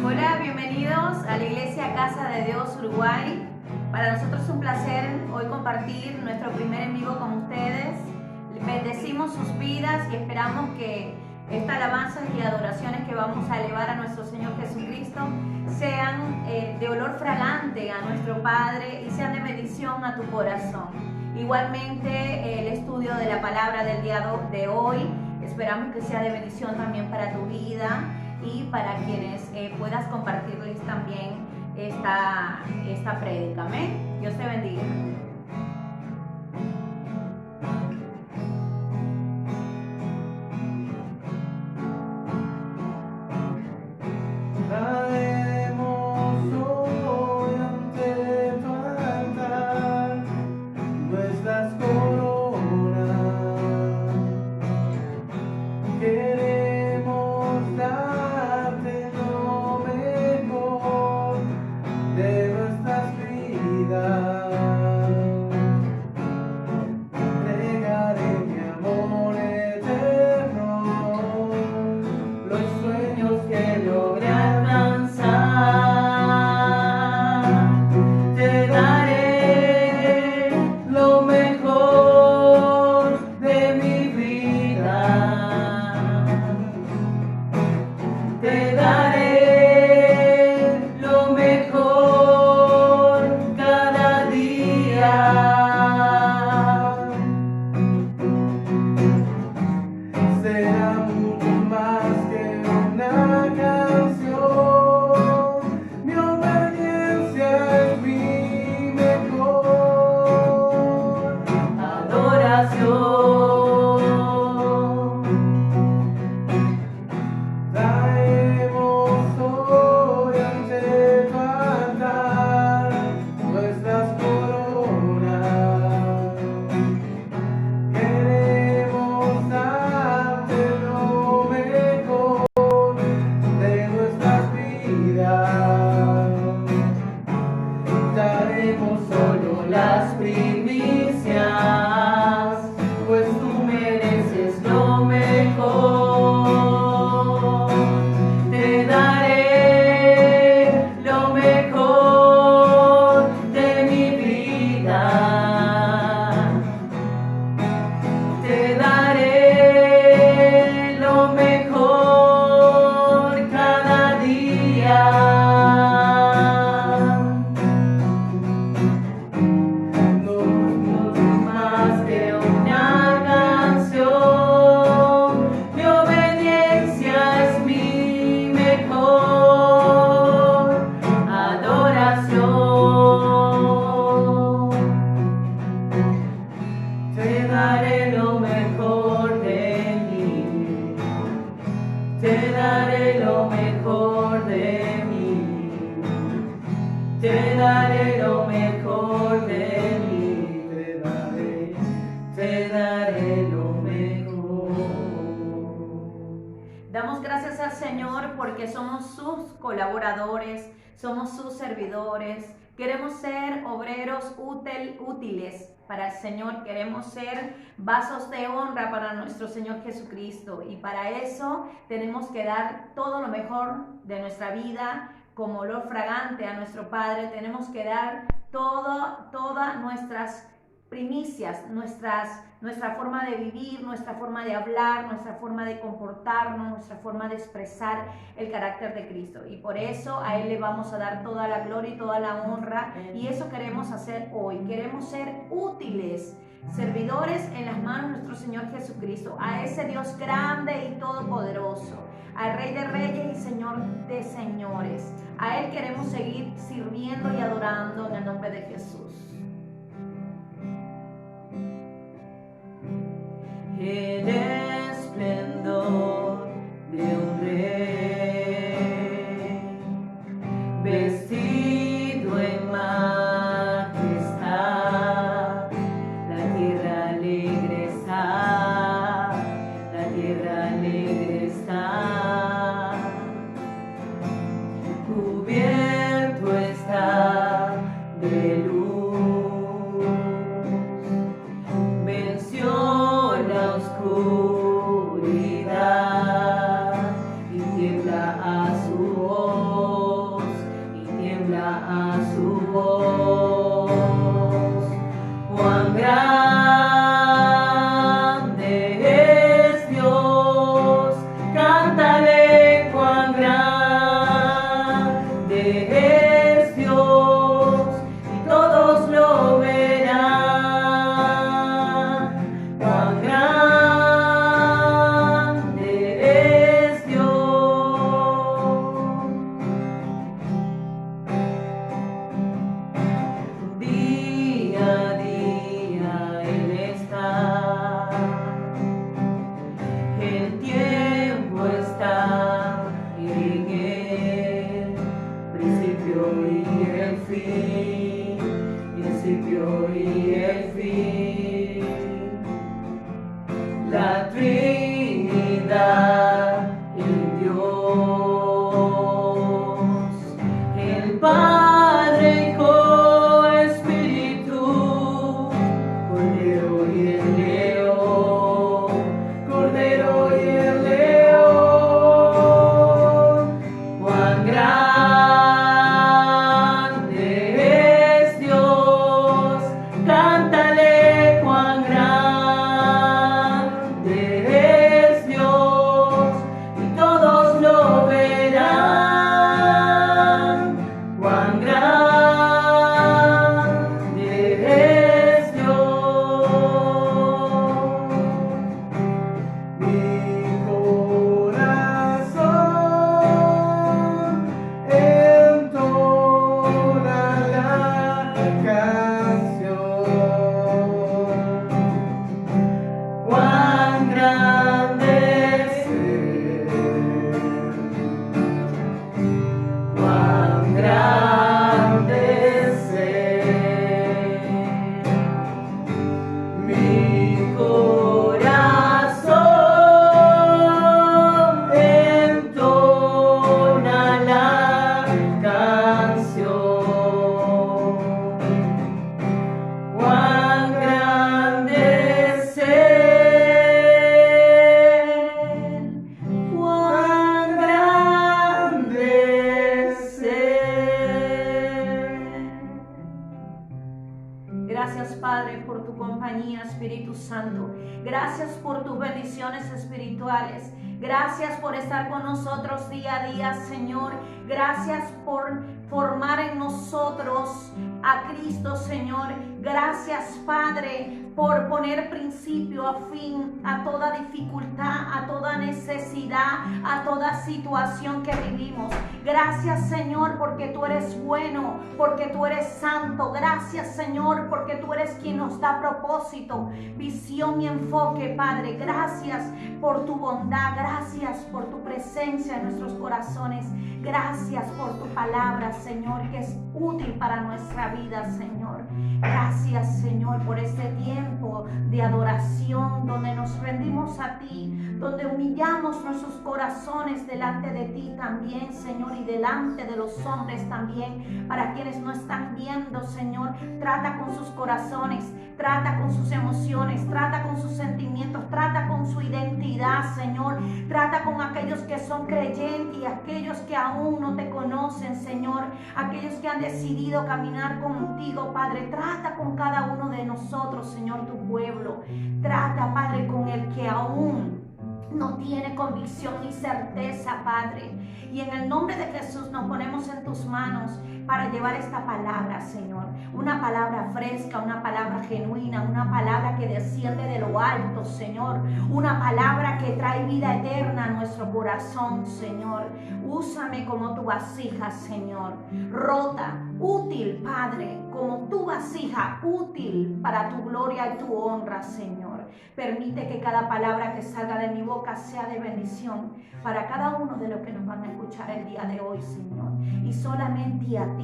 Hola, bienvenidos a la Iglesia Casa de Dios Uruguay. Para nosotros es un placer hoy compartir nuestro primer en vivo con ustedes. Bendecimos sus vidas y esperamos que estas alabanzas y adoraciones que vamos a elevar a nuestro Señor Jesucristo sean de olor fragante a nuestro Padre y sean de bendición a tu corazón. Igualmente el estudio de la palabra del día de hoy esperamos que sea de bendición también para tu vida y para quienes puedas compartirles también esta prédica. Amén. Dios te bendiga. Damos gracias al Señor porque somos sus colaboradores, somos sus servidores. Queremos ser obreros útiles para el Señor. Queremos ser vasos de honra para nuestro Señor Jesucristo. Y para eso tenemos que dar todo lo mejor de nuestra vida como olor fragante a nuestro Padre. Tenemos que dar todas nuestras primicias, nuestra forma de vivir, nuestra forma de hablar, nuestra forma de comportarnos, nuestra forma de expresar el carácter de Cristo. Y por eso a Él le vamos a dar toda la gloria y toda la honra. Y eso queremos hacer hoy. Queremos ser útiles, servidores en las manos de nuestro Señor Jesucristo, a ese Dios grande y todopoderoso, al Rey de Reyes y Señor de Señores. A Él queremos seguir sirviendo y adorando en el nombre de Jesús. El esplendor de un rey, vestido en majestad, la tierra alegre está, la tierra alegre está, cubierto está de luz. Oscuridad y tiembla a su voz. principio y el fin, principio y el fin. La Trinidad, el Dios, el Padre, Hijo, Espíritu, Cordero y el León, Cordero y el León. Cuán grande es Dios, cántale, cuán grande es Dios, y todos lo verán. Cuán grande es Dios. Mi corazón entona la canción. Cuán grande es Él, cuán grande es Él. Mi corazón entona la canción. Cuán grande es Él, cuán grande es Él. Gracias, Padre, por tu compañía, Espíritu Santo. Gracias por tus bendiciones espirituales. Gracias por estar con nosotros día a día, Señor. Gracias por formar en nosotros a Cristo, Señor. Gracias, Padre, por poner principio a fin a toda dificultad, a toda necesidad, a toda situación que vivimos. Gracias, Señor, porque tú eres bueno, porque tú eres santo. Gracias, Señor, porque tú eres quien nos da propósito, visión y enfoque, Padre. Gracias por tu bondad. Gracias por tu presencia en nuestros corazones. Gracias por tu palabra, Señor, que es útil para nuestra vida, Señor. Gracias, Señor, por este tiempo de adoración donde nos rendimos a ti, donde humillamos nuestros corazones delante de ti también, Señor, y delante de los hombres también. Para quienes no están viendo, Señor, trata con sus corazones, trata con sus emociones, trata con sus sentimientos, trata con su identidad, Señor. Trata con aquellos que son creyentes y aquellos que aún no te conocen, Señor. Aquellos que han decidido caminar contigo, Padre. Trata con cada uno de nosotros, Señor, tu pueblo. Trata, Padre, con el que aún no tiene convicción ni certeza, Padre. Y en el nombre de Jesús nos ponemos en tus manos para llevar esta palabra, Señor. Una palabra fresca, una palabra genuina, una palabra que desciende de lo alto, Señor. Una palabra que trae vida eterna a nuestro corazón, Señor. Úsame como tu vasija, Señor. Rota, útil, Padre, como tu vasija, útil para tu gloria y tu honra, Señor. Permite que cada palabra que salga de mi boca sea de bendición para cada uno de los que nos van a escuchar el día de hoy, Señor. Y solamente a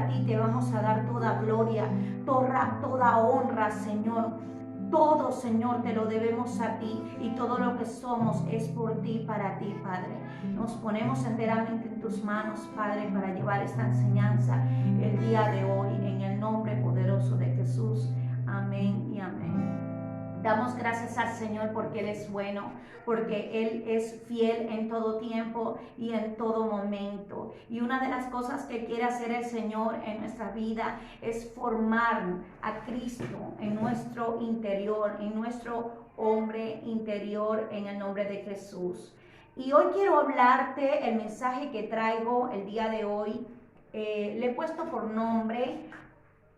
ti te vamos a dar toda gloria, toda honra, Señor. Todo, Señor, te lo debemos a ti, y todo lo que somos es por ti, para ti, Padre. Nos ponemos enteramente en tus manos, Padre, para llevar esta enseñanza el día de hoy, en el nombre poderoso de Jesús. Amén y amén. Damos gracias al Señor porque Él es bueno, porque Él es fiel en todo tiempo y en todo momento. Y una de las cosas que quiere hacer el Señor en nuestra vida es formar a Cristo en nuestro interior, en nuestro hombre interior, en el nombre de Jesús. Y hoy quiero hablarte, el mensaje que traigo el día de hoy, le he puesto por nombre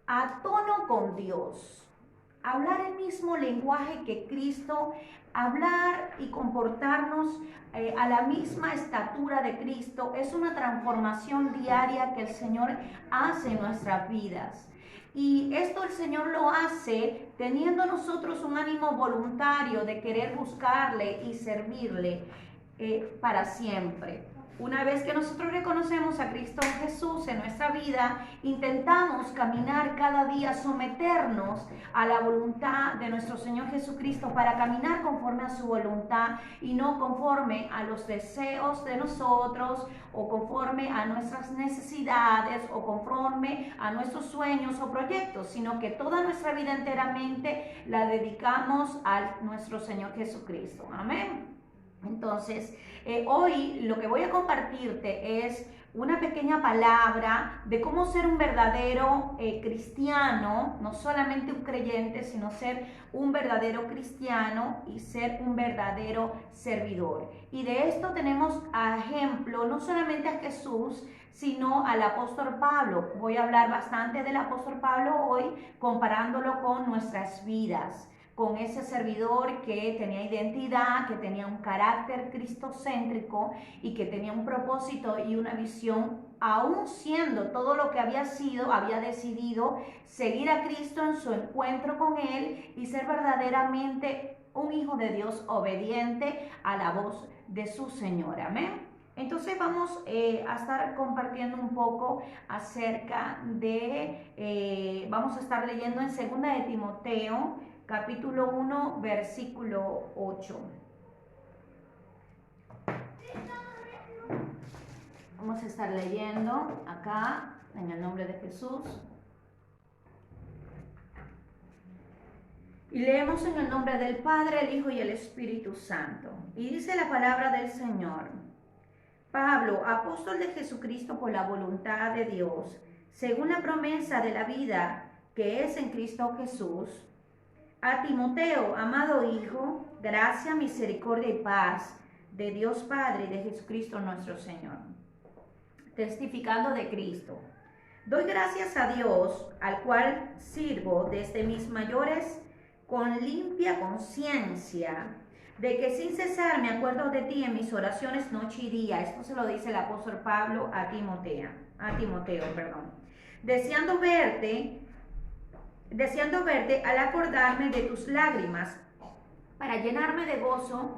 A Tono con Dios. Hablar el mismo lenguaje que Cristo, hablar y comportarnos a la misma estatura de Cristo es una transformación diaria que el Señor hace en nuestras vidas. Y esto el Señor lo hace teniendo nosotros un ánimo voluntario de querer buscarle y servirle para siempre. Una vez que nosotros reconocemos a Cristo Jesús en nuestra vida, intentamos caminar cada día, someternos a la voluntad de nuestro Señor Jesucristo para caminar conforme a su voluntad y no conforme a los deseos de nosotros o conforme a nuestras necesidades o conforme a nuestros sueños o proyectos, sino que toda nuestra vida enteramente la dedicamos a nuestro Señor Jesucristo. Amén. Entonces, hoy lo que voy a compartirte es una pequeña palabra de cómo ser un verdadero cristiano, no solamente un creyente, sino ser un verdadero cristiano y ser un verdadero servidor. Y de esto tenemos a ejemplo no solamente a Jesús, sino al apóstol Pablo. Voy a hablar bastante del apóstol Pablo hoy, comparándolo con nuestras vidas, con ese servidor que tenía identidad, que tenía un carácter cristocéntrico y que tenía un propósito y una visión, aún siendo todo lo que había sido, había decidido seguir a Cristo en su encuentro con Él y ser verdaderamente un hijo de Dios obediente a la voz de su Señor. Amén. Entonces vamos a estar compartiendo un poco acerca de, vamos a estar leyendo en 2 de Timoteo, capítulo 1, versículo 8. Vamos a estar leyendo acá en el nombre de Jesús. Y leemos en el nombre del Padre, el Hijo y el Espíritu Santo. Y dice la palabra del Señor: Pablo, apóstol de Jesucristo por la voluntad de Dios, según la promesa de la vida que es en Cristo Jesús, a Timoteo, amado hijo, gracia, misericordia y paz de Dios Padre y de Jesucristo nuestro Señor. Testificando de Cristo. Doy gracias a Dios, al cual sirvo desde mis mayores con limpia conciencia, de que sin cesar me acuerdo de ti en mis oraciones noche y día. Esto se lo dice el apóstol Pablo a Timoteo, deseando verte al acordarme de tus lágrimas, para llenarme de gozo,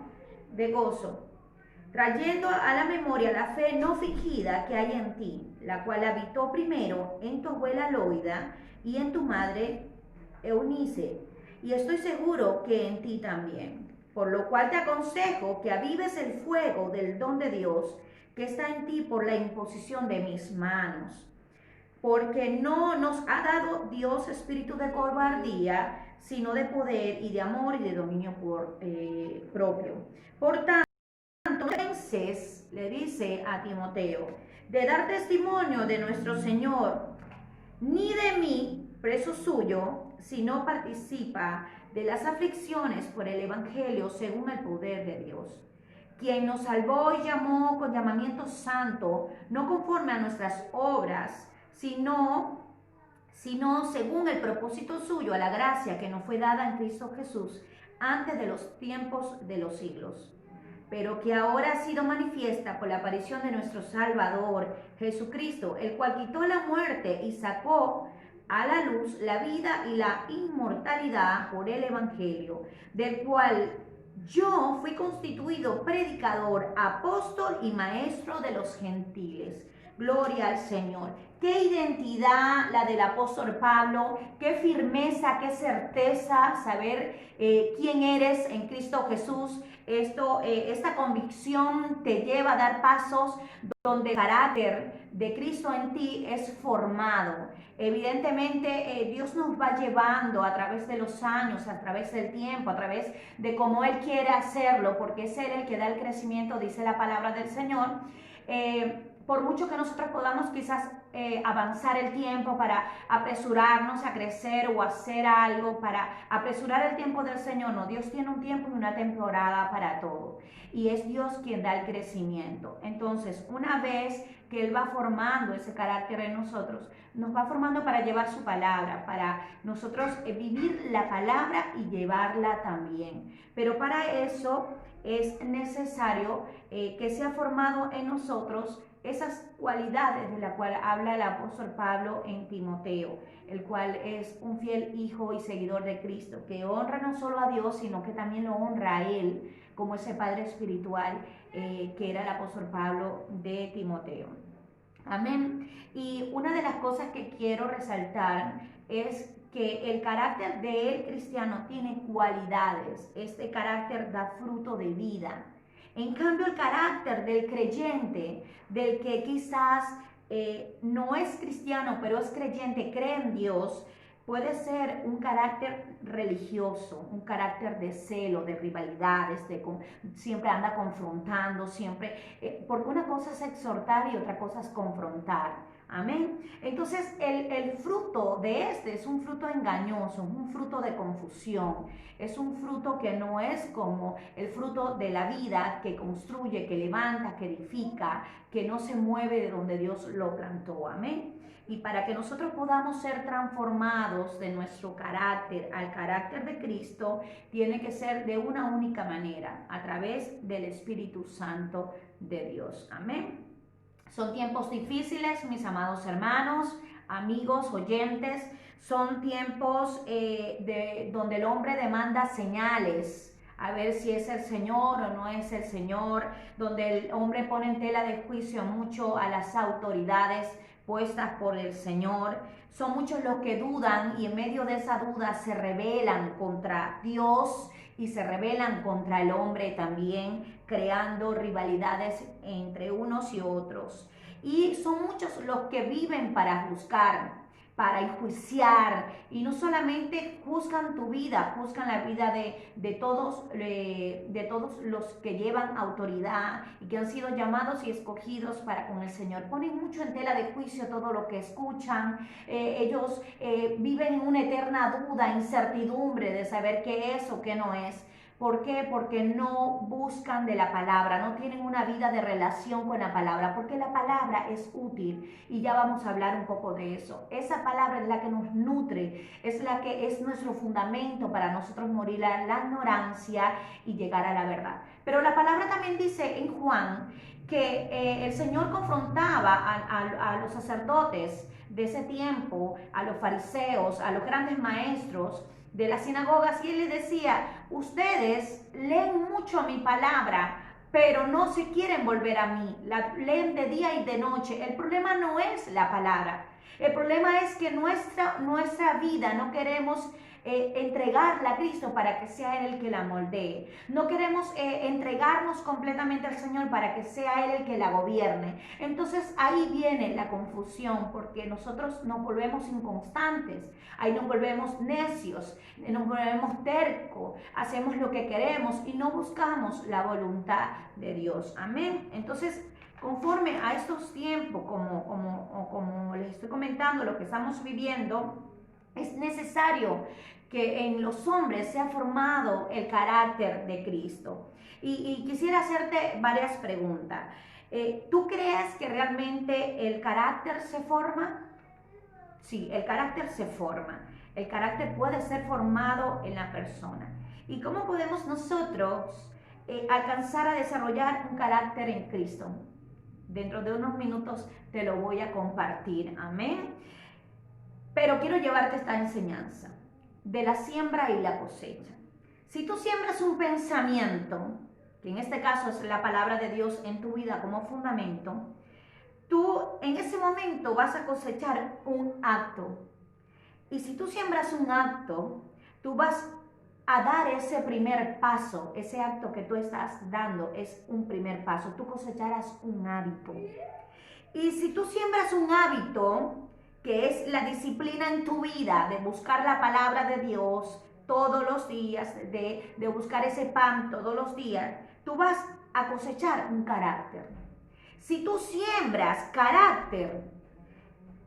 trayendo a la memoria la fe no fingida que hay en ti, la cual habitó primero en tu abuela Loida y en tu madre Eunice, y estoy seguro que en ti también. Por lo cual te aconsejo que avives el fuego del don de Dios que está en ti por la imposición de mis manos. Porque no nos ha dado Dios espíritu de cobardía, sino de poder y de amor y de dominio propio. Por tanto, no pienses, le dice a Timoteo, de dar testimonio de nuestro Señor, ni de mí, preso suyo, sino participa de las aflicciones por el Evangelio según el poder de Dios, quien nos salvó y llamó con llamamiento santo, no conforme a nuestras obras, sino según el propósito suyo, a la gracia que nos fue dada en Cristo Jesús antes de los tiempos de los siglos, pero que ahora ha sido manifiesta por la aparición de nuestro Salvador, Jesucristo, el cual quitó la muerte y sacó a la luz la vida y la inmortalidad por el Evangelio, del cual yo fui constituido predicador, apóstol y maestro de los gentiles. Gloria al Señor. Qué identidad la del apóstol Pablo, qué firmeza, qué certeza, saber quién eres en Cristo Jesús. Esta convicción te lleva a dar pasos donde el carácter de Cristo en ti es formado. Evidentemente Dios nos va llevando a través de los años, a través del tiempo, a través de cómo Él quiere hacerlo, porque es Él el que da el crecimiento, dice la palabra del Señor. Por mucho que nosotros podamos quizás avanzar el tiempo para apresurarnos a crecer o hacer algo, para apresurar el tiempo del Señor, no, Dios tiene un tiempo y una temporada para todo. Y es Dios quien da el crecimiento. Entonces, una vez que Él va formando ese carácter en nosotros, nos va formando para llevar su palabra, para nosotros vivir la palabra y llevarla también. Pero para eso es necesario que sea formado en nosotros esas cualidades de las cuales habla el apóstol Pablo en Timoteo, el cual es un fiel hijo y seguidor de Cristo, que honra no solo a Dios, sino que también lo honra a Él, como ese padre espiritual que era el apóstol Pablo de Timoteo. Amén. Y una de las cosas que quiero resaltar es que el carácter del cristiano tiene cualidades. Este carácter da fruto de vida. En cambio, el carácter del creyente, del que quizás no es cristiano, pero es creyente, cree en Dios, puede ser un carácter religioso, un carácter de celo, de rivalidades, siempre anda confrontando, porque una cosa es exhortar y otra cosa es confrontar. Amén. Entonces el fruto de este es un fruto engañoso, un fruto de confusión, es un fruto que no es como el fruto de la vida que construye, que levanta, que edifica, que no se mueve de donde Dios lo plantó. Amén. Y para que nosotros podamos ser transformados de nuestro carácter al carácter de Cristo, tiene que ser de una única manera, a través del Espíritu Santo de Dios. Amén. Son tiempos difíciles, mis amados hermanos, amigos, oyentes. Son tiempos donde el hombre demanda señales, a ver si es el Señor o no es el Señor, donde el hombre pone en tela de juicio mucho a las autoridades puestas por el Señor. Son muchos los que dudan y en medio de esa duda se rebelan contra Dios y se rebelan contra el hombre también, creando rivalidades entre unos y otros. Y son muchos los que viven para juzgar, para enjuiciar, y no solamente juzgan tu vida, juzgan la vida de todos los que llevan autoridad y que han sido llamados y escogidos para con el Señor. Ponen mucho en tela de juicio todo lo que escuchan. Ellos viven en una eterna duda, incertidumbre de saber qué es o qué no es. ¿Por qué? Porque no buscan de la palabra, no tienen una vida de relación con la palabra, porque la palabra es útil y ya vamos a hablar un poco de eso. Esa palabra es la que nos nutre, es la que es nuestro fundamento para nosotros morir a la ignorancia y llegar a la verdad. Pero la palabra también dice en Juan que el Señor confrontaba a los sacerdotes de ese tiempo, a los fariseos, a los grandes maestros de las sinagogas, y él les decía: ustedes leen mucho mi palabra, pero no se quieren volver a mí, la leen de día y de noche. El problema no es la palabra, el problema es que nuestra vida no queremos entregarla a Cristo para que sea Él el que la moldee. No queremos entregarnos completamente al Señor para que sea Él el que la gobierne. Entonces ahí viene la confusión, porque nosotros nos volvemos inconstantes, ahí nos volvemos necios, nos volvemos tercos, hacemos lo que queremos y no buscamos la voluntad de Dios. Amén. Entonces, conforme a estos tiempos, como les estoy comentando, lo que estamos viviendo, es necesario que en los hombres sea formado el carácter de Cristo. Y quisiera hacerte varias preguntas. ¿Tú crees que realmente el carácter se forma? Sí, el carácter se forma. El carácter puede ser formado en la persona. ¿Y cómo podemos nosotros alcanzar a desarrollar un carácter en Cristo? Dentro de unos minutos te lo voy a compartir. Amén. Pero quiero llevarte esta enseñanza de la siembra y la cosecha. Si tú siembras un pensamiento, que en este caso es la palabra de Dios en tu vida como fundamento, tú en ese momento vas a cosechar un acto. Y si tú siembras un acto, tú vas a dar ese primer paso. Ese acto que tú estás dando es un primer paso. Tú cosecharás un hábito. Y si tú siembras un hábito, que es la disciplina en tu vida de buscar la palabra de Dios todos los días, de buscar ese pan todos los días, tú vas a cosechar un carácter. Si tú siembras carácter,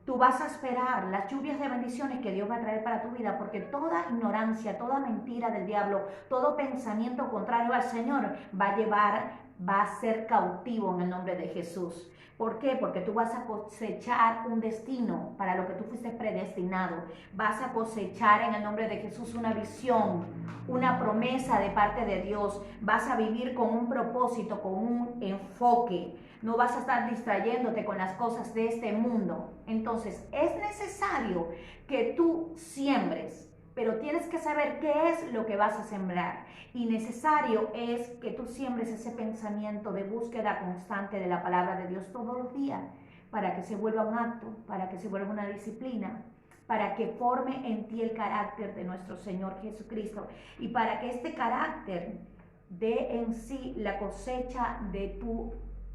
Tú vas a esperar las lluvias de bendiciones que Dios va a traer para tu vida, porque toda ignorancia, toda mentira del diablo, todo pensamiento contrario al Señor va a ser cautivo en el nombre de Jesús. ¿Por qué? Porque tú vas a cosechar un destino para lo que tú fuiste predestinado. Vas a cosechar en el nombre de Jesús una visión, una promesa de parte de Dios. Vas a vivir con un propósito, con un enfoque. No vas a estar distrayéndote con las cosas de este mundo. Entonces, es necesario que tú siembres, pero tienes que saber qué es lo que vas a sembrar. Y necesario es que tú siembres ese pensamiento de búsqueda constante de la palabra de Dios todos los días, para que se vuelva un acto, para que se vuelva una disciplina, para que forme en ti el carácter de nuestro Señor Jesucristo y para que este carácter dé en sí la cosecha de tu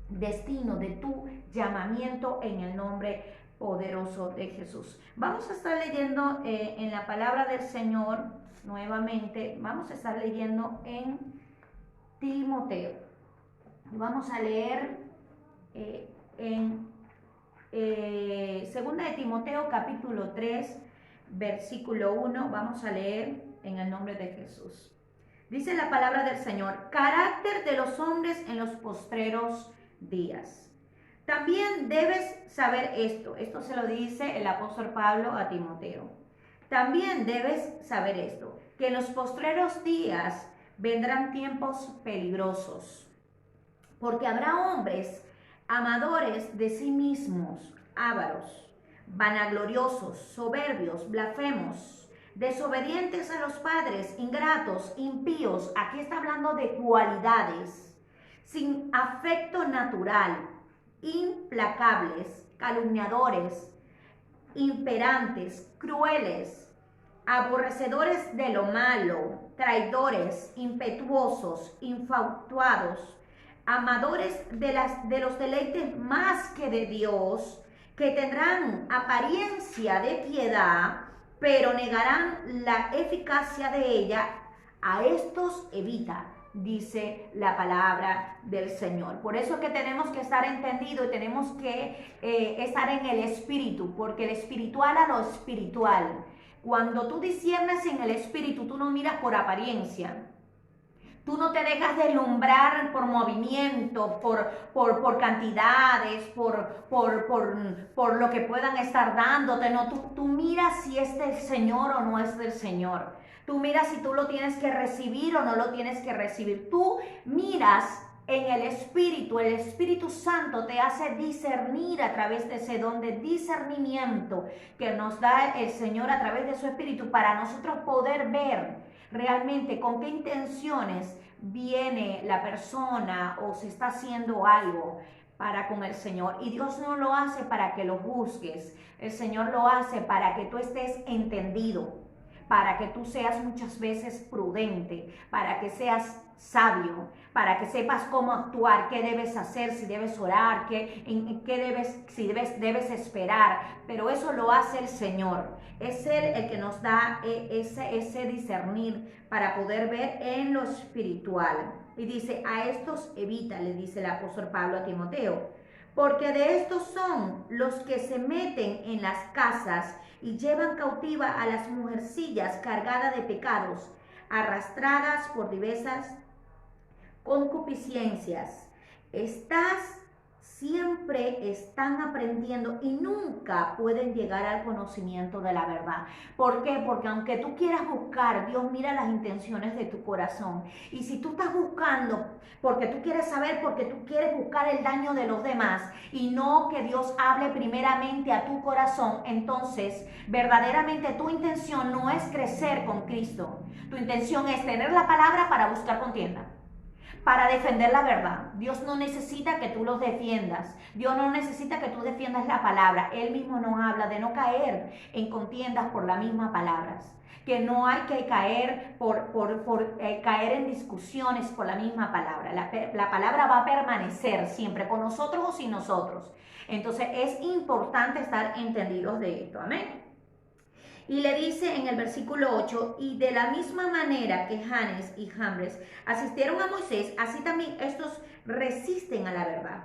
destino, de tu llamamiento en el nombre poderoso de Jesús. Vamos a estar leyendo en la palabra del Señor nuevamente. Vamos a estar leyendo en Timoteo. Vamos a leer en segunda de Timoteo capítulo 3 versículo 1. Vamos a leer en el nombre de Jesús. Dice la palabra del Señor: carácter de los hombres en los postreros días. También debes saber esto. Esto se lo dice el apóstol Pablo a Timoteo. También debes saber esto, que en los postreros días vendrán tiempos peligrosos, porque habrá hombres amadores de sí mismos, ávaros, vanagloriosos, soberbios, blasfemos, desobedientes a los padres, ingratos, impíos. Aquí está hablando de cualidades, sin afecto natural, implacables, calumniadores, imperantes, crueles, aborrecedores de lo malo, traidores, impetuosos, infatuados, amadores de los deleites más que de Dios, que tendrán apariencia de piedad, pero negarán la eficacia de ella. A estos evita, dice la palabra del Señor. Por eso es que tenemos que estar entendidos y tenemos que estar en el espíritu, porque el espiritual a lo espiritual. Cuando tú disciernes en el espíritu, tú no miras por apariencia. Tú no te dejas deslumbrar por movimiento, por cantidades, por lo que puedan estar dándote. No, tú miras si es del Señor o no es del Señor. Tú miras si tú lo tienes que recibir o no lo tienes que recibir. Tú miras en el Espíritu Santo te hace discernir a través de ese don de discernimiento que nos da el Señor a través de su Espíritu para nosotros poder ver realmente con qué intenciones viene la persona o se está haciendo algo para con el Señor. Y Dios no lo hace para que lo busques, el Señor lo hace para que tú estés entendido, para que tú seas muchas veces prudente, para que seas sabio, para que sepas cómo actuar, qué debes hacer, si debes orar, si debes esperar. Pero eso lo hace el Señor. Es Él el que nos da ese discernir para poder ver en lo espiritual. Y dice, a estos evita, le dice el apóstol Pablo a Timoteo, porque de estos son los que se meten en las casas y llevan cautiva a las mujercillas cargadas de pecados, arrastradas por diversas concupiscencias. Siempre están aprendiendo y nunca pueden llegar al conocimiento de la verdad. ¿Por qué? Porque aunque tú quieras buscar, Dios mira las intenciones de tu corazón. Y si tú estás buscando porque tú quieres saber, porque tú quieres buscar el daño de los demás y no que Dios hable primeramente a tu corazón, entonces verdaderamente tu intención no es crecer con Cristo. Tu intención es tener la palabra para buscar contienda, para defender la verdad. Dios no necesita que tú los defiendas. Dios no necesita que tú defiendas la palabra. Él mismo nos habla de no caer en contiendas por las mismas palabras. Que no hay que caer caer en discusiones por la misma palabra. La palabra va a permanecer siempre con nosotros o sin nosotros. Entonces es importante estar entendidos de esto. Amén. Y le dice en el versículo 8, y de la misma manera que Janes y Jambres asistieron a Moisés, así también estos resisten a la verdad.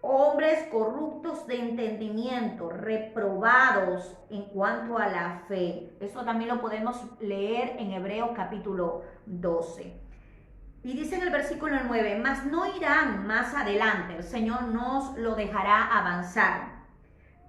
hombres corruptos de entendimiento, reprobados en cuanto a la fe. Esto también lo podemos leer en Hebreos capítulo 12. Y dice en el versículo 9, mas no irán más adelante, el Señor nos lo dejará avanzar,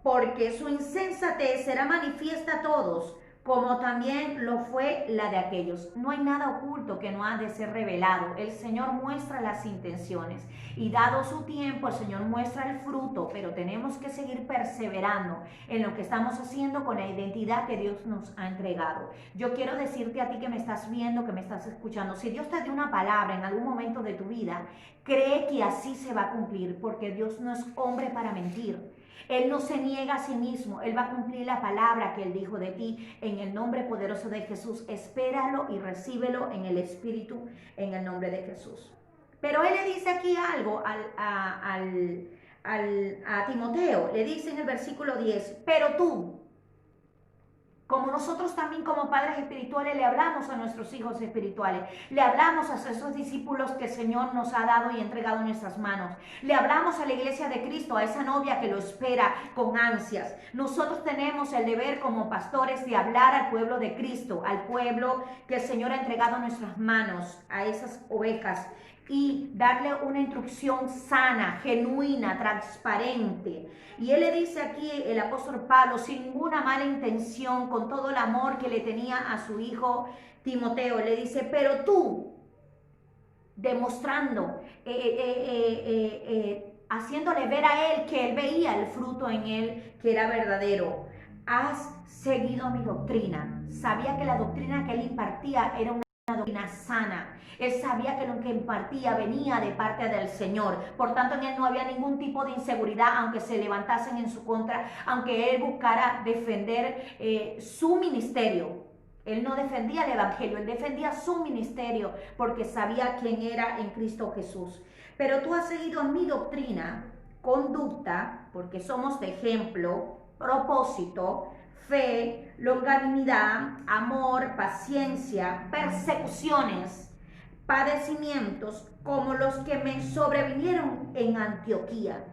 porque su insensatez será manifiesta a todos, como también lo fue la de aquellos. No hay nada oculto que no ha de ser revelado. El Señor muestra las intenciones y dado su tiempo el Señor muestra el fruto, pero tenemos que seguir perseverando en lo que estamos haciendo con la identidad que Dios nos ha entregado. Yo quiero decirte a ti que me estás viendo, que me estás escuchando, si Dios te dio una palabra en algún momento de tu vida, cree que así se va a cumplir, porque Dios no es hombre para mentir. Él no se niega a sí mismo, Él va a cumplir la palabra que Él dijo de ti en el nombre poderoso de Jesús. Espéralo y recíbelo en el Espíritu, en el nombre de Jesús. Pero Él le dice aquí algo a Timoteo, le dice en el versículo 10, pero tú, como nosotros también como padres espirituales le hablamos a nuestros hijos espirituales, le hablamos a esos discípulos que el Señor nos ha dado y entregado en nuestras manos, le hablamos a la iglesia de Cristo, a esa novia que lo espera con ansias. Nosotros tenemos el deber como pastores de hablar al pueblo de Cristo, al pueblo que el Señor ha entregado en nuestras manos, a esas ovejas, y darle una instrucción sana, genuina, transparente. Y él le dice aquí, el apóstol Pablo, sin ninguna mala intención, con todo el amor que le tenía a su hijo Timoteo, le dice, pero tú, demostrando, haciéndole ver a él que él veía el fruto en él, que era verdadero, has seguido mi doctrina. Sabía que la doctrina que él impartía era una doctrina sana. Él sabía que lo que impartía venía de parte del Señor. Por tanto, en él no había ningún tipo de inseguridad, aunque se levantasen en su contra, aunque él buscara defender su ministerio. Él no defendía el evangelio, él defendía su ministerio, porque sabía quién era en Cristo Jesús. Pero tú has seguido mi doctrina, conducta, porque somos de ejemplo, propósito, fe, longanimidad, amor, paciencia, persecuciones, padecimientos como los que me sobrevinieron en Antioquía,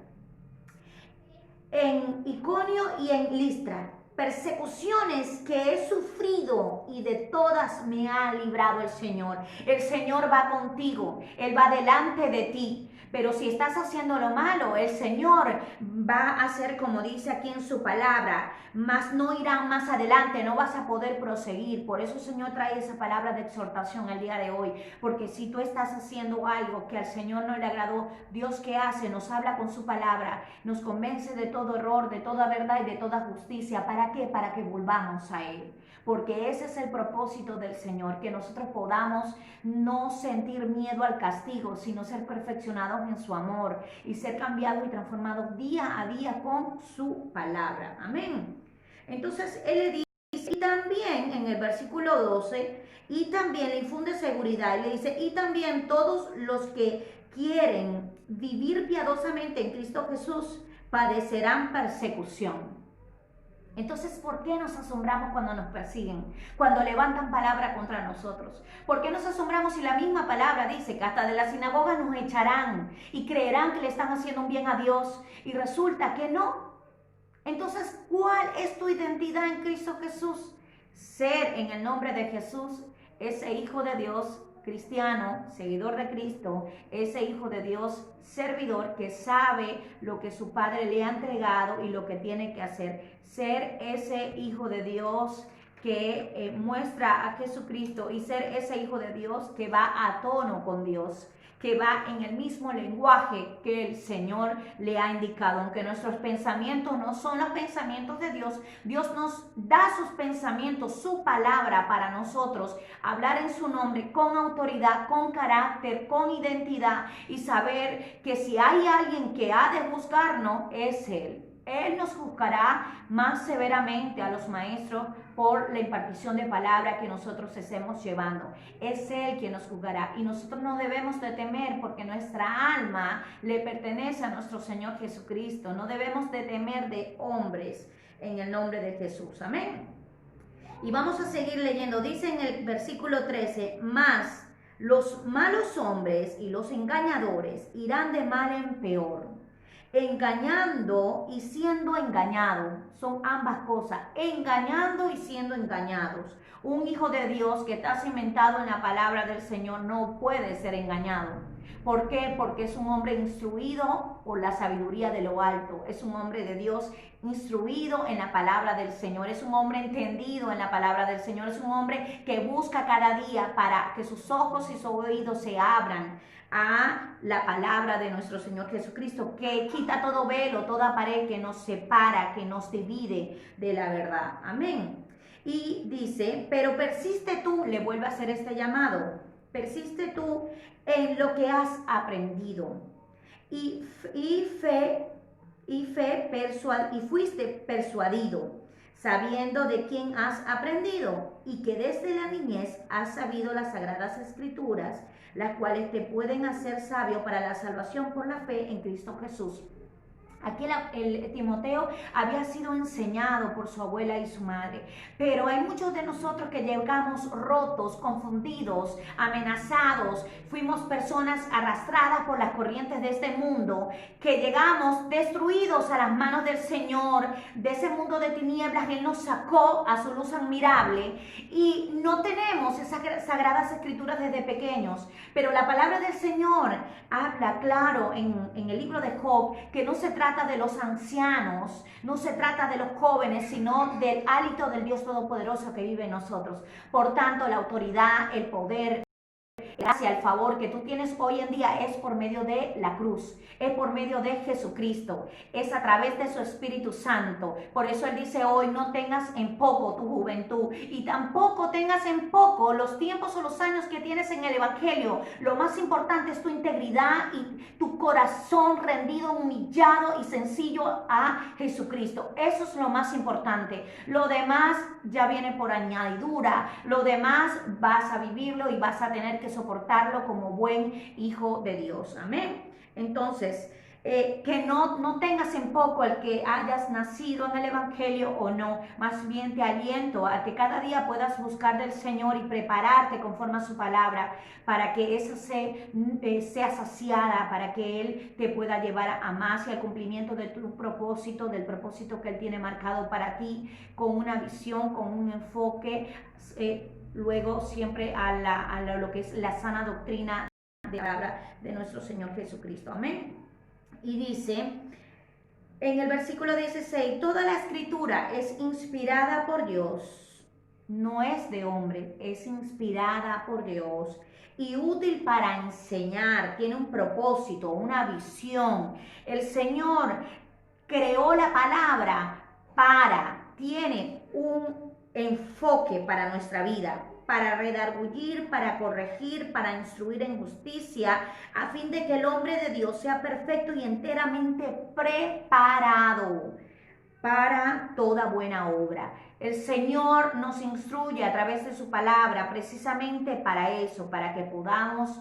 en Iconio y en Listra, persecuciones que he sufrido y de todas me ha librado el Señor. El Señor va contigo, Él va delante de ti. Pero si estás haciendo lo malo, el Señor va a hacer como dice aquí en su palabra, mas no irán más adelante, no vas a poder proseguir. Por eso el Señor trae esa palabra de exhortación el día de hoy, porque si tú estás haciendo algo que al Señor no le agradó, Dios ¿qué hace? Nos habla con su palabra, nos convence de todo error, de toda verdad y de toda justicia. ¿Para qué? Para que volvamos a Él. Porque ese es el propósito del Señor, que nosotros podamos no sentir miedo al castigo, sino ser perfeccionados en su amor y ser cambiados y transformados día a día con su palabra. Amén. Entonces, Él le dice, y también en el versículo 12, y también le infunde seguridad, y le dice, y también todos los que quieren vivir piadosamente en Cristo Jesús padecerán persecución. Entonces, ¿por qué nos asombramos cuando nos persiguen? Cuando levantan palabra contra nosotros. ¿Por qué nos asombramos si la misma palabra dice que hasta de la sinagoga nos echarán y creerán que le están haciendo un bien a Dios y resulta que no? Entonces, ¿cuál es tu identidad en Cristo Jesús? Ser en el nombre de Jesús ese hijo de Dios, cristiano, seguidor de Cristo, ese hijo de Dios, servidor que sabe lo que su Padre le ha entregado y lo que tiene que hacer. Ser ese hijo de Dios que muestra a Jesucristo y ser ese hijo de Dios que va a tono con Dios, que va en el mismo lenguaje que el Señor le ha indicado. Aunque nuestros pensamientos no son los pensamientos de Dios, Dios nos da sus pensamientos, su palabra para nosotros, hablar en su nombre con autoridad, con carácter, con identidad y saber que si hay alguien que ha de juzgarnos, es Él. Él nos juzgará más severamente a los maestros por la impartición de palabra que nosotros estemos llevando. Es Él quien nos juzgará y nosotros no debemos de temer porque nuestra alma le pertenece a nuestro Señor Jesucristo. No debemos de temer de hombres en el nombre de Jesús. Amén. Y vamos a seguir leyendo. Dice en el versículo 13, mas los malos hombres y los engañadores irán de mal en peor. engañando y siendo engañado. Son ambas cosas, engañando y siendo engañados. Un hijo de Dios que está cimentado en la palabra del Señor no puede ser engañado. ¿Por qué? Porque es un hombre instruido por la sabiduría de lo alto. Es un hombre de Dios instruido en la palabra del Señor. Es un hombre entendido en la palabra del Señor. Es un hombre que busca cada día para que sus ojos y sus oídos se abran a la palabra de nuestro Señor Jesucristo, que quita todo velo, toda pared que nos separa, que nos divide de la verdad. Amén. Y dice, pero persiste tú, le vuelve a hacer este llamado, persiste tú en lo que has aprendido y fuiste persuadido, sabiendo de quién has aprendido y que desde la niñez has sabido las sagradas escrituras, las cuales te pueden hacer sabio para la salvación por la fe en Cristo Jesús. Aquí el Timoteo había sido enseñado por su abuela y su madre, pero hay muchos de nosotros que llegamos rotos, confundidos, amenazados, fuimos personas arrastradas por las corrientes de este mundo, que llegamos destruidos a las manos del Señor, de ese mundo de tinieblas. Él nos sacó a su luz admirable y no tenemos esas sagradas escrituras desde pequeños, pero la palabra del Señor habla claro en el libro de Job que no se trata de los ancianos, no se trata de los jóvenes, sino del hálito del Dios Todopoderoso que vive en nosotros. Por tanto, la autoridad, el poder, gracia, el favor que tú tienes hoy en día es por medio de la cruz, es por medio de Jesucristo, es a través de su Espíritu Santo. Por eso Él dice hoy, no tengas en poco tu juventud y tampoco tengas en poco los tiempos o los años que tienes en el Evangelio. Lo más importante es tu integridad y tu corazón rendido, humillado y sencillo a Jesucristo. Eso es lo más importante. Lo demás ya viene por añadidura, lo demás vas a vivirlo y vas a tener que soportarlo como buen hijo de Dios. Amén. Entonces, que no tengas en poco el que hayas nacido en el Evangelio o no. Más bien te aliento a que cada día puedas buscar del Señor y prepararte conforme a su palabra para que esa sea saciada, para que Él te pueda llevar a más y al cumplimiento de tu propósito, del propósito que Él tiene marcado para ti, con una visión, con un enfoque, luego siempre a lo que es la sana doctrina de la palabra de nuestro Señor Jesucristo. Amén. Y dice en el versículo 16, toda la escritura es inspirada por Dios, no es de hombre, es inspirada por Dios y útil para enseñar, tiene un propósito, una visión. El Señor creó la palabra tiene un enfoque para nuestra vida, para redarguir, para corregir, para instruir en justicia, a fin de que el hombre de Dios sea perfecto y enteramente preparado para toda buena obra. El Señor nos instruye a través de su palabra precisamente para eso, para que podamos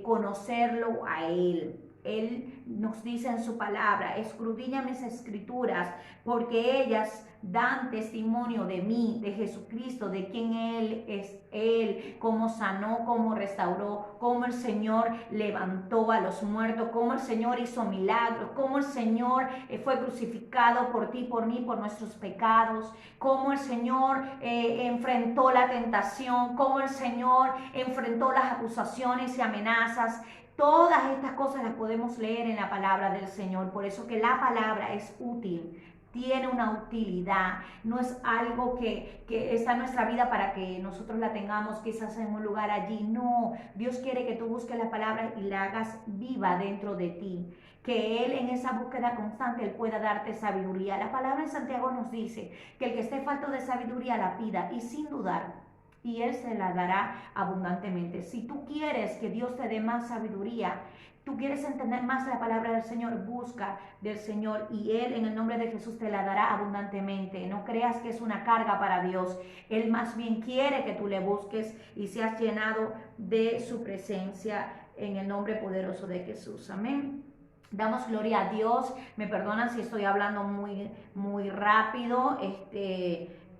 conocerlo a Él. Él nos dice en su palabra, escudriña mis escrituras, porque ellas dan testimonio de mí, de Jesucristo, de quién Él es, Él, cómo sanó, cómo restauró, cómo el Señor levantó a los muertos, cómo el Señor hizo milagros, cómo el Señor fue crucificado por ti, por mí, por nuestros pecados, cómo el Señor enfrentó la tentación, cómo el Señor enfrentó las acusaciones y amenazas. Todas estas cosas las podemos leer en la palabra del Señor. Por eso que la palabra es útil, tiene una utilidad, no es algo que está en nuestra vida para que nosotros la tengamos quizás en un lugar allí. No, Dios quiere que tú busques la palabra y la hagas viva dentro de ti, que Él en esa búsqueda constante Él pueda darte sabiduría. La palabra en Santiago nos dice que el que esté falto de sabiduría la pida y sin dudar, y Él se la dará abundantemente. Si tú quieres que Dios te dé más sabiduría, tú quieres entender más la palabra del Señor, busca del Señor y Él en el nombre de Jesús te la dará abundantemente. No creas que es una carga para Dios. Él más bien quiere que tú le busques y seas llenado de su presencia en el nombre poderoso de Jesús. Amén. Damos gloria a Dios. Me perdonan si estoy hablando muy rápido.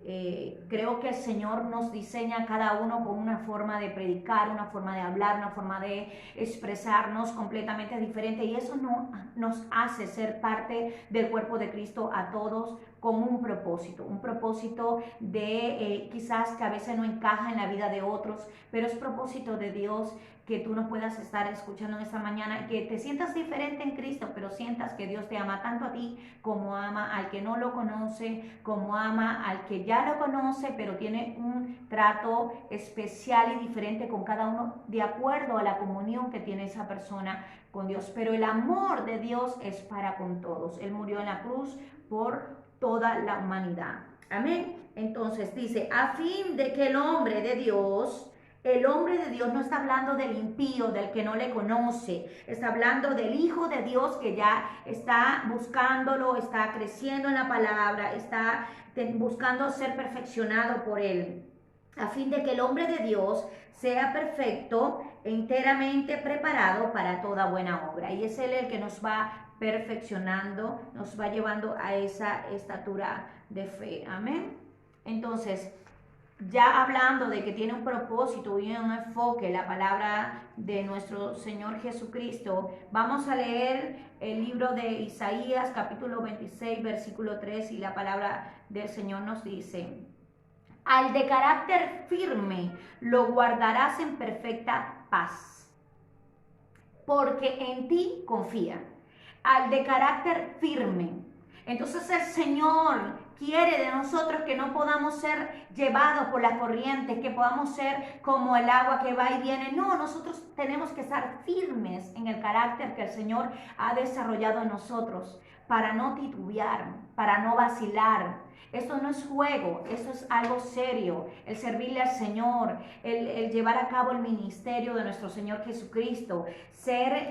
Creo que el Señor nos diseña a cada uno con una forma de predicar, una forma de hablar, una forma de expresarnos completamente diferente, y eso no, nos hace ser parte del cuerpo de Cristo a todos con un propósito de quizás que a veces no encaja en la vida de otros, pero es propósito de Dios que tú nos puedas estar escuchando en esta mañana, que te sientas diferente en Cristo, pero sientas que Dios te ama tanto a ti como ama al que no lo conoce, como ama al que ya lo conoce, pero tiene un trato especial y diferente con cada uno de acuerdo a la comunión que tiene esa persona con Dios. Pero el amor de Dios es para con todos. Él murió en la cruz por toda la humanidad. Amén. Entonces dice, a fin de que el hombre de Dios no está hablando del impío, del que no le conoce, está hablando del Hijo de Dios que ya está buscándolo, está creciendo en la palabra, está buscando ser perfeccionado por él, a fin de que el hombre de Dios sea perfecto, enteramente preparado para toda buena obra. Y es Él el que nos va perfeccionando, nos va llevando a esa estatura de fe. Amén. Entonces, ya hablando de que tiene un propósito y un enfoque la palabra de nuestro Señor Jesucristo, vamos a leer el libro de Isaías capítulo 26 versículo 3, y la palabra del Señor nos dice: al de carácter firme lo guardarás en perfecta paz, porque en ti confía. Al de carácter firme. Entonces el Señor quiere de nosotros que no podamos ser llevados por la corriente, que podamos ser como el agua que va y viene. No, nosotros tenemos que estar firmes en el carácter que el Señor ha desarrollado en nosotros, para no titubear, para no vacilar. Esto no es juego, esto es algo serio, el servirle al Señor, el llevar a cabo el ministerio de nuestro Señor Jesucristo, ser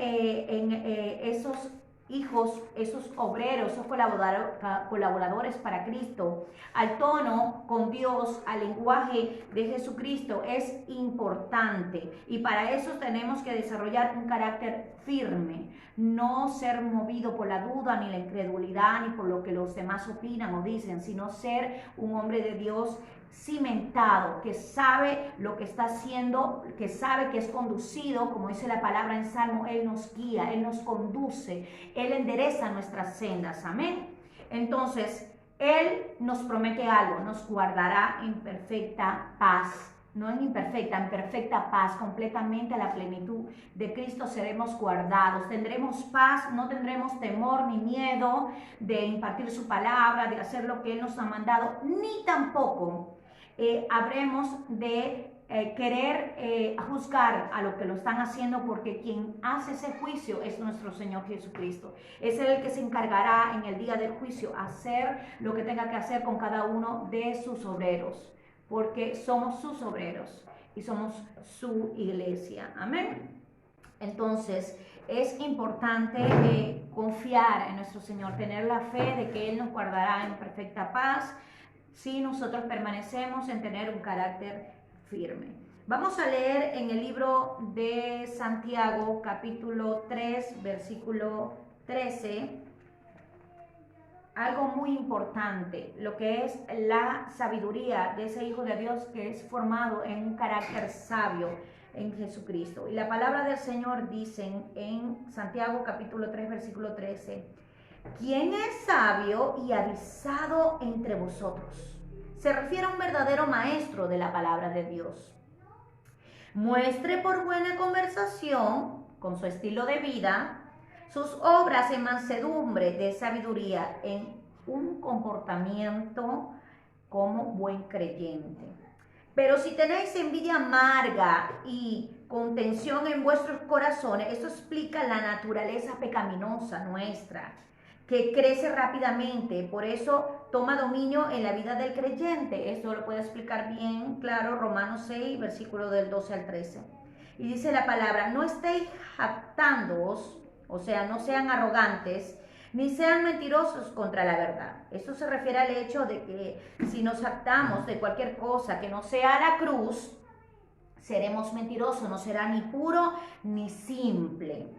esos hijos, esos obreros, esos colaboradores para Cristo, al tono con Dios, al lenguaje de Jesucristo, es importante. Y para eso tenemos que desarrollar un carácter firme, no ser movido por la duda, ni la incredulidad, ni por lo que los demás opinan o dicen, sino ser un hombre de Dios cimentado, que sabe lo que está haciendo, que sabe que es conducido, como dice la palabra en Salmo. Él nos guía, Él nos conduce, Él endereza nuestras sendas. Amén. Entonces, Él nos promete algo: nos guardará en perfecta paz. No en imperfecta, en perfecta paz, completamente a la plenitud de Cristo seremos guardados. Tendremos paz, no tendremos temor ni miedo de impartir su palabra, de hacer lo que Él nos ha mandado, ni tampoco habremos de querer juzgar a lo que lo están haciendo, porque quien hace ese juicio es nuestro Señor Jesucristo. Es Él el que se encargará en el día del juicio hacer lo que tenga que hacer con cada uno de sus obreros, porque somos sus obreros y somos su iglesia. Amén. Entonces, es importante confiar en nuestro Señor, tener la fe de que Él nos guardará en perfecta paz si nosotros permanecemos en tener un carácter firme. Vamos a leer en el libro de Santiago, capítulo 3, versículo 13, algo muy importante, lo que es la sabiduría de ese Hijo de Dios que es formado en un carácter sabio en Jesucristo. Y la palabra del Señor dice en Santiago capítulo 3 versículo 13: ¿quién es sabio y avisado entre vosotros? Se refiere a un verdadero maestro de la palabra de Dios. Muestre por buena conversación, con su estilo de vida, sus obras en mansedumbre de sabiduría, en un comportamiento como buen creyente. Pero si tenéis envidia amarga y contención en vuestros corazones, esto explica la naturaleza pecaminosa nuestra, que crece rápidamente, por eso toma dominio en la vida del creyente. Esto lo puede explicar bien claro Romanos 6, versículo del 12 al 13. Y dice la palabra: no estéis jactándoos, o sea, no sean arrogantes, ni sean mentirosos contra la verdad. Esto se refiere al hecho de que si nos jactamos de cualquier cosa que no sea la cruz, seremos mentirosos, no será ni puro ni simple.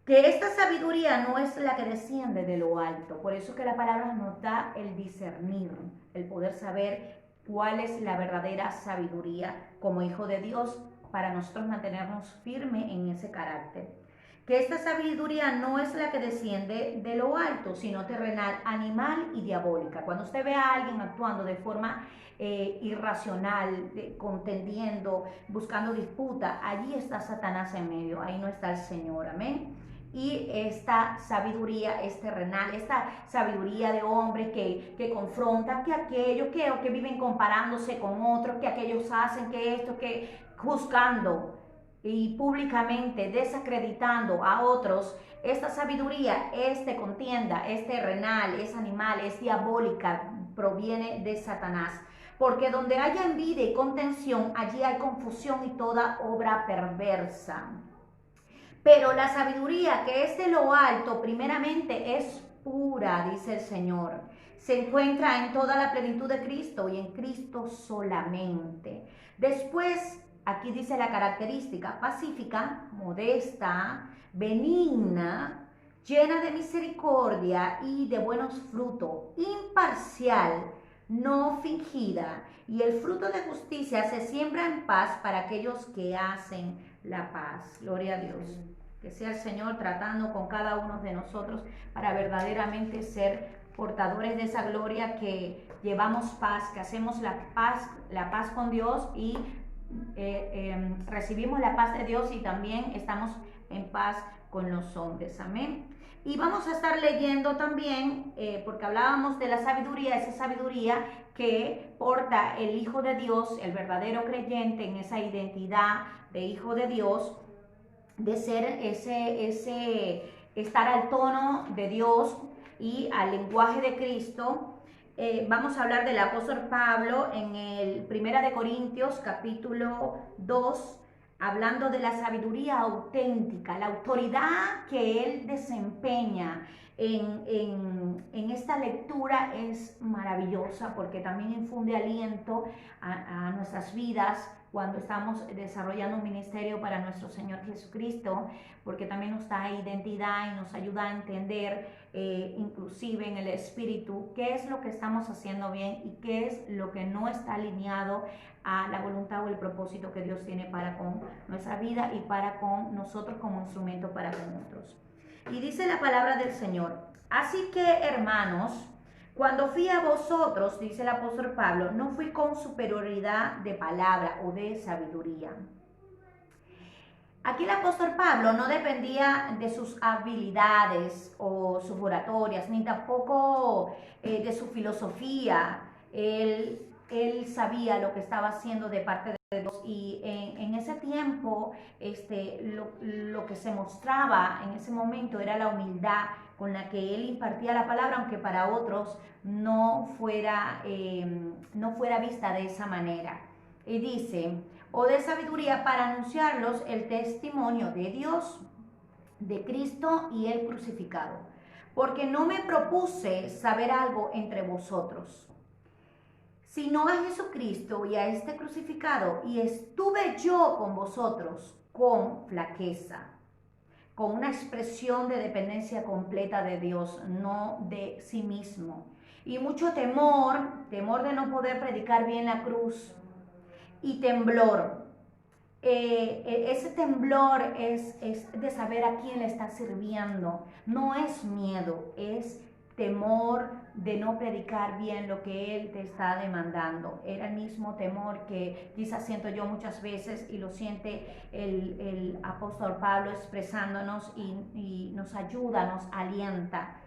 que esta sabiduría no es la que desciende de lo alto. Por eso que la palabra nos da el discernir, el poder saber cuál es la verdadera sabiduría como hijo de Dios para nosotros mantenernos firmes en ese carácter. Que esta sabiduría no es la que desciende de lo alto, sino terrenal, animal y diabólica. Cuando usted ve a alguien actuando de forma irracional, contendiendo, buscando disputa, allí está Satanás en medio, ahí no está el Señor, amén. Y esta sabiduría es terrenal, esta sabiduría de hombres que confrontan, que aquello, que viven comparándose con otros, que aquellos hacen, que esto, que juzgando y públicamente desacreditando a otros. Esta sabiduría es de contienda, es terrenal, es animal, es diabólica, proviene de Satanás. Porque donde haya envidia y contención, allí hay confusión y toda obra perversa. Pero la sabiduría que es de lo alto, primeramente es pura, dice el Señor. Se encuentra en toda la plenitud de Cristo y en Cristo solamente. Después, aquí dice la característica: pacífica, modesta, benigna, llena de misericordia y de buenos frutos, imparcial, no fingida, y el fruto de justicia se siembra en paz para aquellos que hacen la paz. Gloria a Dios. Que sea el Señor tratando con cada uno de nosotros para verdaderamente ser portadores de esa gloria, que llevamos paz, que hacemos la paz con Dios y recibimos la paz de Dios y también estamos en paz con los hombres. Amén. Y vamos a estar leyendo también, porque hablábamos de la sabiduría, esa sabiduría que porta el Hijo de Dios, el verdadero creyente, en esa identidad de Hijo de Dios, de ser estar al tono de Dios y al lenguaje de Cristo. Vamos a hablar del apóstol Pablo en el 1 Corintios capítulo 2, hablando de la sabiduría auténtica, la autoridad que él desempeña en esta lectura es maravillosa, porque también infunde aliento a nuestras vidas cuando estamos desarrollando un ministerio para nuestro Señor Jesucristo, porque también nos da identidad y nos ayuda a entender, inclusive en el espíritu, qué es lo que estamos haciendo bien y qué es lo que no está alineado a la voluntad o el propósito que Dios tiene para con nuestra vida y para con nosotros como instrumento para con otros. Y dice la palabra del Señor: así que, hermanos, cuando fui a vosotros, dice el apóstol Pablo, no fui con superioridad de palabra o de sabiduría. Aquí el apóstol Pablo no dependía de sus habilidades o sus oratorias, ni tampoco de su filosofía. Él sabía lo que estaba haciendo de parte de Dios, y en ese tiempo lo que se mostraba en ese momento era la humildad con la que él impartía la palabra, aunque para otros no fuera vista de esa manera. Y dice: o de sabiduría para anunciarlos el testimonio de Dios, de Cristo y el crucificado, porque no me propuse saber algo entre vosotros, sino a Jesucristo y a este crucificado, y estuve yo con vosotros con flaqueza, con una expresión de dependencia completa de Dios, no de sí mismo, y mucho temor de no poder predicar bien la cruz, y temblor. Ese temblor es de saber a quién le está sirviendo. No es miedo, es temor de no predicar bien lo que Él te está demandando. Era el mismo temor que quizás siento yo muchas veces, y lo siente el apóstol Pablo expresándonos, y nos ayuda, nos alienta.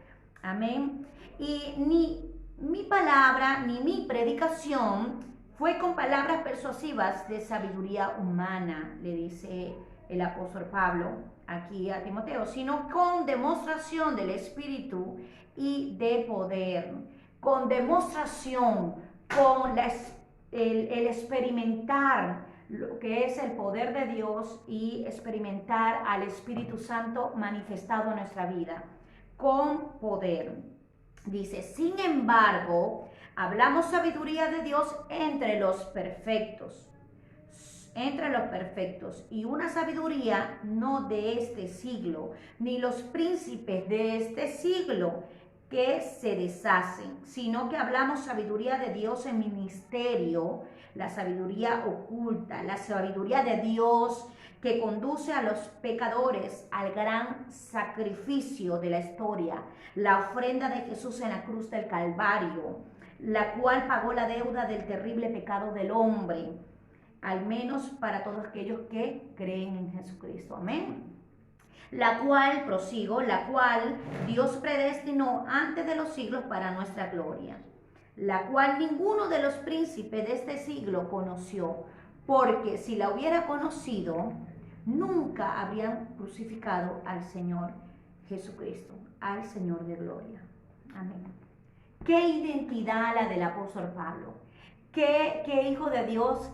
Amén. Y ni mi palabra ni mi predicación fue con palabras persuasivas de sabiduría humana, le dice el apóstol Pablo aquí a Timoteo, sino con demostración del Espíritu y de poder, con demostración, con el experimentar lo que es el poder de Dios y experimentar al Espíritu Santo manifestado en nuestra vida, con poder. Dice: sin embargo, hablamos sabiduría de Dios entre los perfectos. entre los perfectos, y una sabiduría no de este siglo, ni los príncipes de este siglo que se deshacen, sino que hablamos sabiduría de Dios en ministerio, la sabiduría oculta, la sabiduría de Dios que conduce a los pecadores al gran sacrificio de la historia, la ofrenda de Jesús en la cruz del Calvario, la cual pagó la deuda del terrible pecado del hombre, al menos para todos aquellos que creen en Jesucristo. Amén. La cual, prosigo, la cual Dios predestinó antes de los siglos para nuestra gloria, la cual ninguno de los príncipes de este siglo conoció, porque si la hubiera conocido, nunca habrían crucificado al Señor Jesucristo, al Señor de gloria. Amén. Qué identidad la del apóstol Pablo. Qué hijo de Dios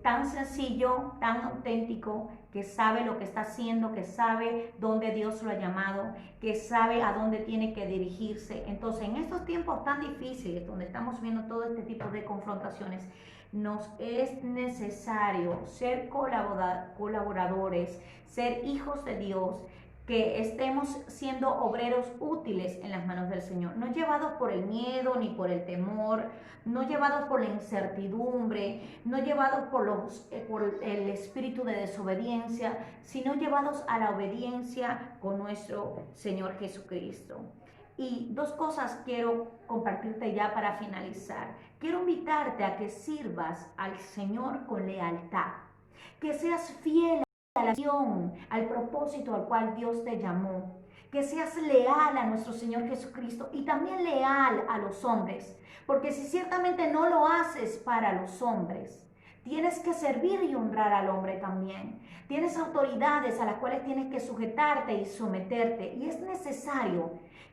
tan sencillo, tan auténtico, que sabe lo que está haciendo, que sabe dónde Dios lo ha llamado, que sabe a dónde tiene que dirigirse. Entonces, en estos tiempos tan difíciles, donde estamos viendo todo este tipo de confrontaciones, nos es necesario ser colaboradores, ser hijos de Dios, que estemos siendo obreros útiles en las manos del Señor, no llevados por el miedo ni por el temor, no llevados por la incertidumbre, no llevados por el espíritu de desobediencia, sino llevados a la obediencia con nuestro Señor Jesucristo. Y dos cosas quiero compartirte ya para finalizar. Quiero invitarte a que sirvas al Señor con lealtad, que seas fiel a la misión, al propósito al cual Dios te llamó, que seas leal a nuestro Señor Jesucristo y también leal a los hombres, porque si ciertamente no lo haces para los hombres, tienes que servir y honrar al hombre también. Tienes autoridades a las cuales tienes que sujetarte y someterte, y es necesario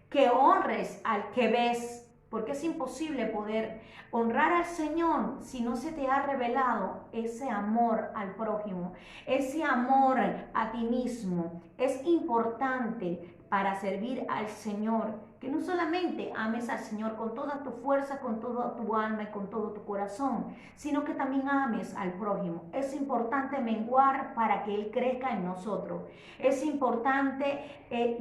que honres al que ves, porque es imposible poder honrar al Señor si no se te ha revelado ese amor al prójimo, ese amor a ti mismo. Es importante para servir al Señor que no solamente ames al Señor con toda tu fuerza, con toda tu alma y con todo tu corazón, sino que también ames al prójimo. Es importante menguar para que Él crezca en nosotros. Es importante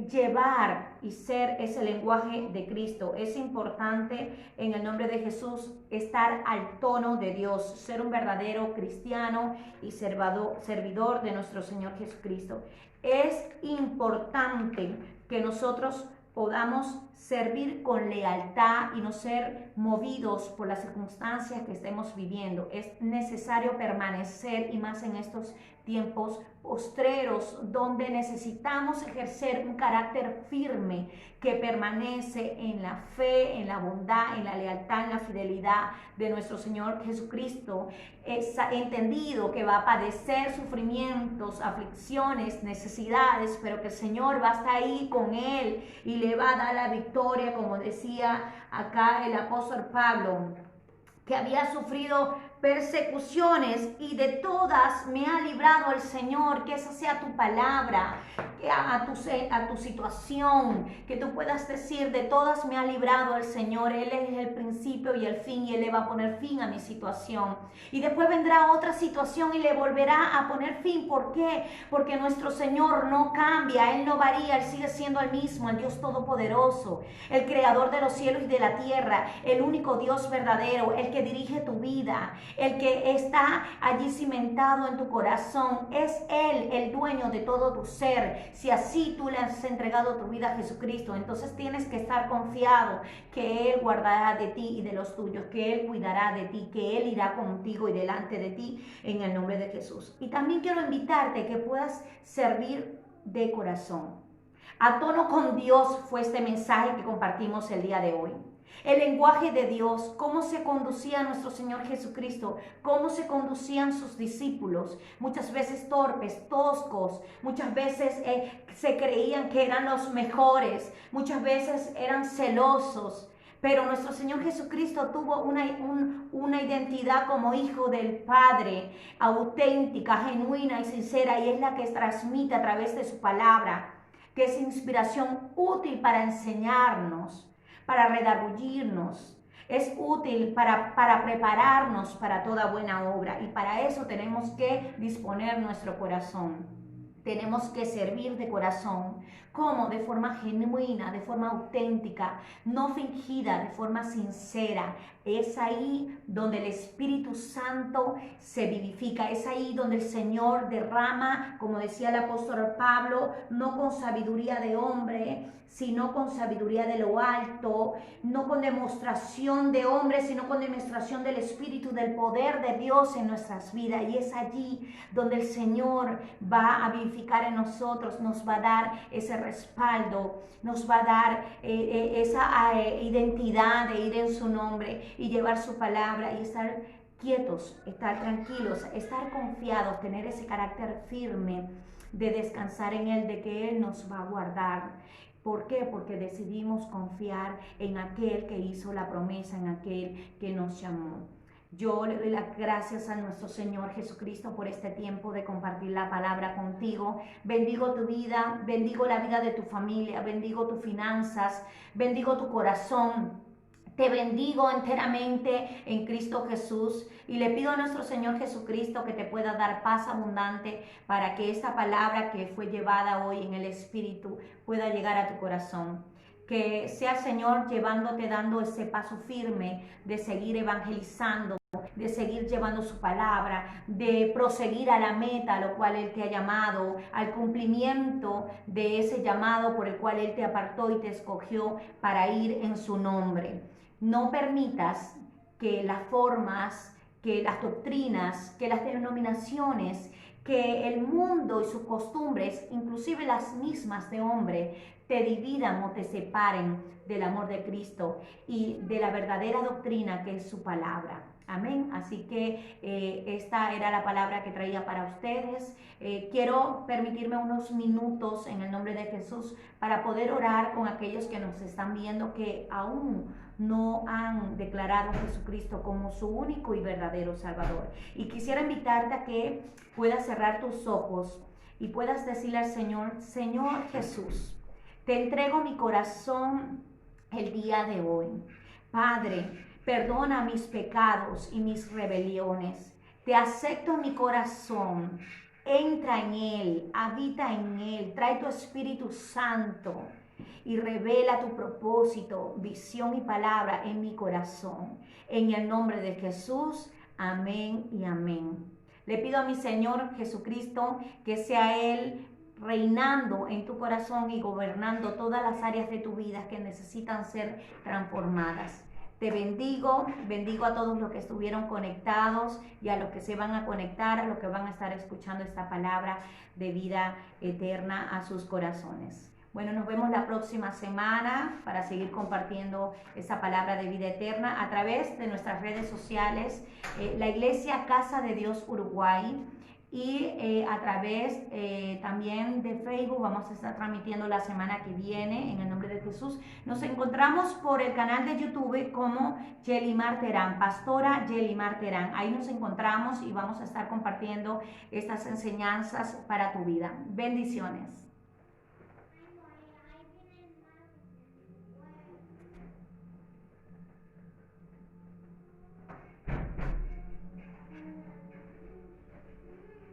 llevar y ser ese lenguaje de Cristo. Es importante, en el nombre de Jesús, estar al tono de Dios, ser un verdadero cristiano y servidor de nuestro Señor Jesucristo. Es importante que nosotros podamos servir con lealtad y no ser movidos por las circunstancias que estemos viviendo. Es necesario permanecer, y más en estos tiempos postreros, donde necesitamos ejercer un carácter firme que permanece en la fe, en la bondad, en la lealtad, en la fidelidad de nuestro Señor Jesucristo. Es entendido que va a padecer sufrimientos, aflicciones, necesidades, pero que el Señor va a estar ahí con Él y le va a dar la victoria, como decía acá el apóstol Pablo, que había sufrido persecuciones y de todas me ha librado el Señor. Que esa sea tu palabra, que a tu situación, que tú puedas decir: de todas me ha librado el Señor. Él es el principio y el fin, y Él le va a poner fin a mi situación. Y después vendrá otra situación y le volverá a poner fin. ¿Por qué? Porque nuestro Señor no cambia, Él no varía, Él sigue siendo el mismo, el Dios todopoderoso, el creador de los cielos y de la tierra, el único Dios verdadero, el que dirige tu vida, el que está allí cimentado en tu corazón. Es Él el dueño de todo tu ser. Si así tú le has entregado tu vida a Jesucristo, entonces tienes que estar confiado que Él guardará de ti y de los tuyos, que Él cuidará de ti, que Él irá contigo y delante de ti, en el nombre de Jesús. Y también quiero invitarte que puedas servir de corazón. A tono con Dios fue este mensaje que compartimos el día de hoy. El lenguaje de Dios, cómo se conducía nuestro Señor Jesucristo, cómo se conducían sus discípulos, muchas veces torpes, toscos, muchas veces se creían que eran los mejores, muchas veces eran celosos. Pero nuestro Señor Jesucristo tuvo una identidad como hijo del Padre, auténtica, genuina y sincera, y es la que transmite a través de su palabra, que es inspiración útil para enseñarnos, para redarguirnos. es útil para prepararnos para toda buena obra, y para eso tenemos que disponer nuestro corazón. Tenemos que servir de corazón. ¿Cómo? De forma genuina, de forma auténtica, no fingida, de forma sincera. Es ahí donde el Espíritu Santo se vivifica. Es ahí donde el Señor derrama, como decía el apóstol Pablo, no con sabiduría de hombre, sino con sabiduría de lo alto, no con demostración de hombre, sino con demostración del Espíritu, del poder de Dios en nuestras vidas. Y es allí donde el Señor va a vivificar en nosotros, nos va a dar ese respaldo, nos va a dar esa identidad de ir en su nombre y llevar su palabra y estar quietos, estar tranquilos, estar confiados, tener ese carácter firme de descansar en Él, de que Él nos va a guardar. ¿Por qué? Porque decidimos confiar en aquel que hizo la promesa, en aquel que nos llamó. Yo le doy las gracias a nuestro Señor Jesucristo por este tiempo de compartir la palabra contigo. Bendigo tu vida, bendigo la vida de tu familia, bendigo tus finanzas, bendigo tu corazón. Te bendigo enteramente en Cristo Jesús y le pido a nuestro Señor Jesucristo que te pueda dar paz abundante para que esta palabra que fue llevada hoy en el Espíritu pueda llegar a tu corazón. Que sea el Señor llevándote, dando ese paso firme de seguir evangelizando, de seguir llevando su palabra, de proseguir a la meta a lo cual Él te ha llamado, al cumplimiento de ese llamado por el cual Él te apartó y te escogió para ir en su nombre. No permitas que las formas, que las doctrinas, que las denominaciones, que el mundo y sus costumbres, inclusive las mismas de hombre, te dividan o te separen del amor de Cristo y de la verdadera doctrina que es su palabra. Amén. Así que esta era la palabra que traía para ustedes. Quiero permitirme unos minutos en el nombre de Jesús para poder orar con aquellos que nos están viendo que aún no han declarado a Jesucristo como su único y verdadero Salvador. Y quisiera invitarte a que puedas cerrar tus ojos y puedas decirle al Señor: Señor Jesús, te entrego mi corazón el día de hoy. Padre, perdona mis pecados y mis rebeliones. Te acepto en mi corazón. Entra en él, habita en él. Trae tu Espíritu Santo y revela tu propósito, visión y palabra en mi corazón. En el nombre de Jesús, amén y amén. Le pido a mi Señor Jesucristo que sea Él reinando en tu corazón y gobernando todas las áreas de tu vida que necesitan ser transformadas. Te bendigo, bendigo a todos los que estuvieron conectados y a los que se van a conectar, a los que van a estar escuchando esta palabra de vida eterna a sus corazones. Bueno, nos vemos la próxima semana para seguir compartiendo esa palabra de vida eterna a través de nuestras redes sociales, la Iglesia Casa de Dios Uruguay, y a través también de Facebook. Vamos a estar transmitiendo la semana que viene en el nombre de Jesús. Nos encontramos por el canal de YouTube como Yelimar Terán, Pastora Yelimar Terán. Ahí nos encontramos y vamos a estar compartiendo estas enseñanzas para tu vida. Bendiciones.